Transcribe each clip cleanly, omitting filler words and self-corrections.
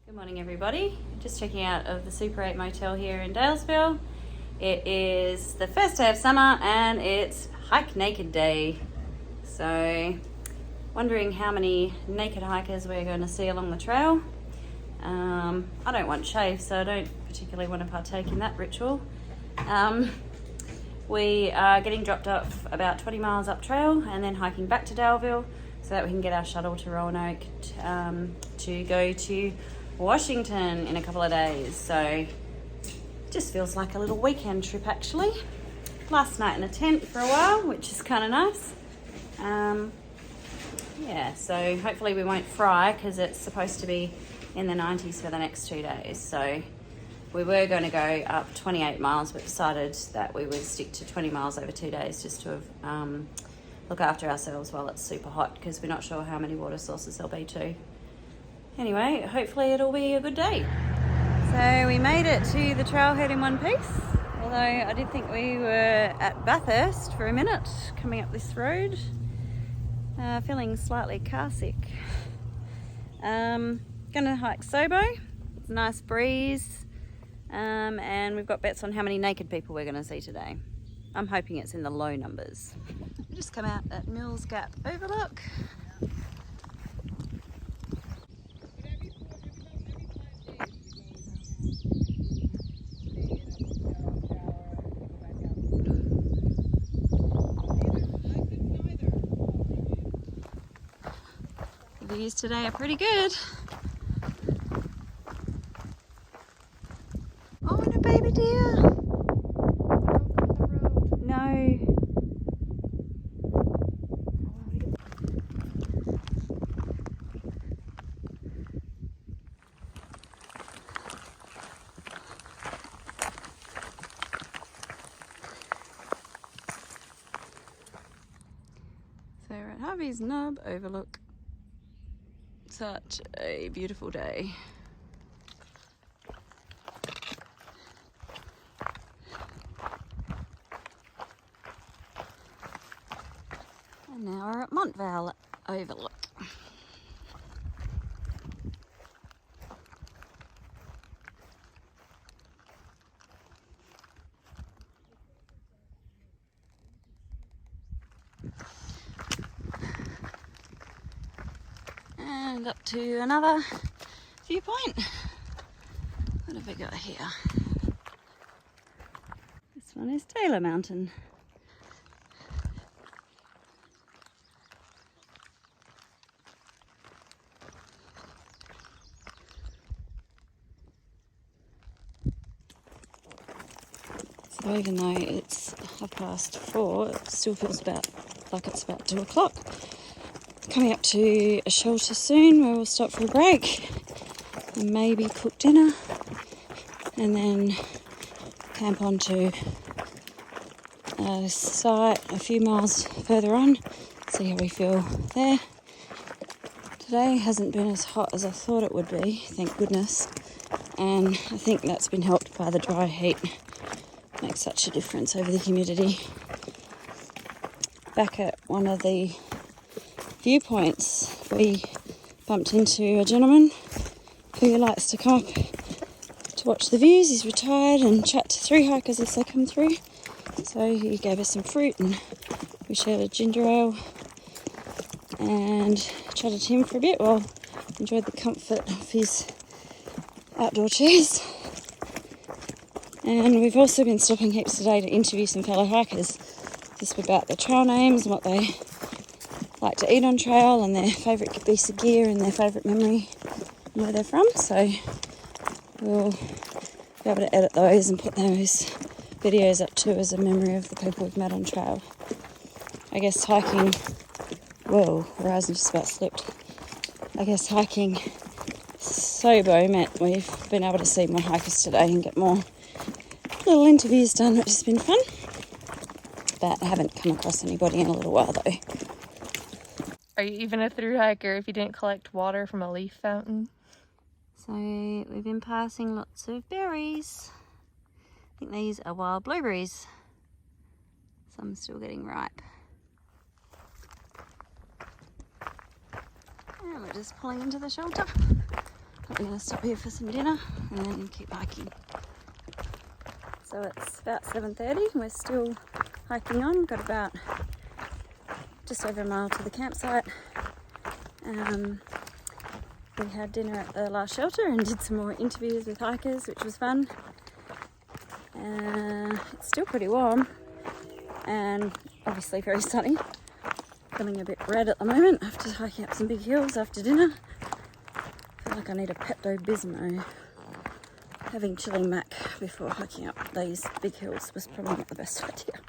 Good morning, everybody. Just checking out of the Super 8 Motel here in Dalesville. It is the first day of summer and it's Hike Naked Day. So, wondering how many naked hikers we're going to see along the trail. I don't want shave, so I don't particularly want to partake in that ritual. We are getting dropped off about 20 miles up trail and then hiking back to Daleville so that we can get our shuttle to Roanoke to go to Washington in a couple of days. So it just feels like a little weekend trip actually. Last night in a tent for a while, which is kind of nice. Yeah, so hopefully we won't fry because it's supposed to be in the 90s for the next 2 days. So we were going to go up 28 miles, but decided that we would stick to 20 miles over 2 days just to look after ourselves while it's super hot, because we're not sure how many water sources there'll be too. Anyway, hopefully it'll be a good day. So we made it to the trailhead in one piece, although I did think we were at Bathurst for a minute coming up this road. Feeling slightly car sick. Gonna hike Sobo. It's a nice breeze. And we've got bets on how many naked people we're going to see today. I'm hoping it's in the low numbers. We just come out at Mills Gap Overlook. The views today are pretty good. Oh, and a baby deer. No. So we're at Harvey's Knob Overlook. Such a beautiful day. And now we're at Montvale Overlook. And up to another viewpoint. What have we got here? This one is Taylor Mountain. So even though it's 4:30, it still feels like it's about 2 o'clock. Coming up to a shelter soon where we'll stop for a break and maybe cook dinner and then camp onto a site a few miles further on, see how we feel there. Today hasn't been as hot as I thought it would be, thank goodness, and I think that's been helped by the dry heat. Makes such a difference over the humidity. Back at one of the viewpoints, we bumped into a gentleman who likes to come up to watch the views. He's retired and chat to through hikers as they come through. So he gave us some fruit and we shared a ginger ale and chatted to him for a bit while enjoyed the comfort of his outdoor chairs. And we've also been stopping heaps today to interview some fellow hikers, just about their trail names and what they like to eat on trail and their favourite piece of gear and their favourite memory and where they're from. So we'll be able to edit those and put those videos up too as a memory of the people we've met on trail. I guess hiking, whoa, Horizon just about slipped. I guess hiking Sobo meant we've been able to see more hikers today and get more little interviews done, which has been fun. But I haven't come across anybody in a little while though. Are you even a through hiker if you didn't collect water from a leaf fountain? So we've been passing lots of berries. I think these are wild blueberries. Some still getting ripe. And we're just pulling into the shelter. I'm going to stop here for some dinner and then keep hiking. So it's about 7:30. We're still hiking on. Got about just over a mile to the campsite. We had dinner at the last shelter and did some more interviews with hikers, which was fun. It's still pretty warm and obviously very sunny. Feeling a bit red at the moment after hiking up some big hills after dinner. I feel like I need a Pepto-Bismol. Having chilling mac before hiking up these big hills was probably not the best idea.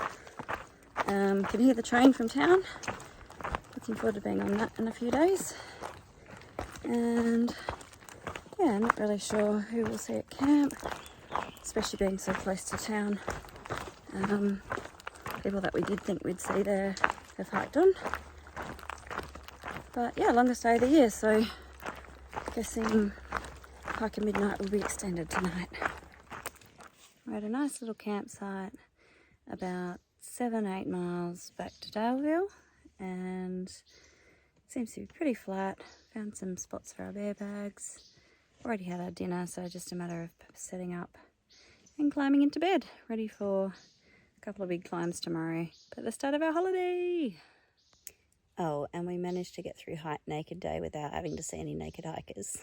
Can hear the train from town. Looking forward to being on that in a few days. And yeah, not really sure who we'll see at camp, especially being so close to town. People that we did think we'd see there have hiked on. But yeah, longest day of the year, so guessing hike at midnight will be extended tonight. We're at a nice little campsite about 7-8 miles back to Daleville, and seems to be pretty flat. Found some spots for our bear bags. Already had our dinner, so just a matter of setting up and climbing into bed, ready for a couple of big climbs tomorrow, but the start of our holiday. Oh, and we managed to get through Hike Naked Day without having to see any naked hikers.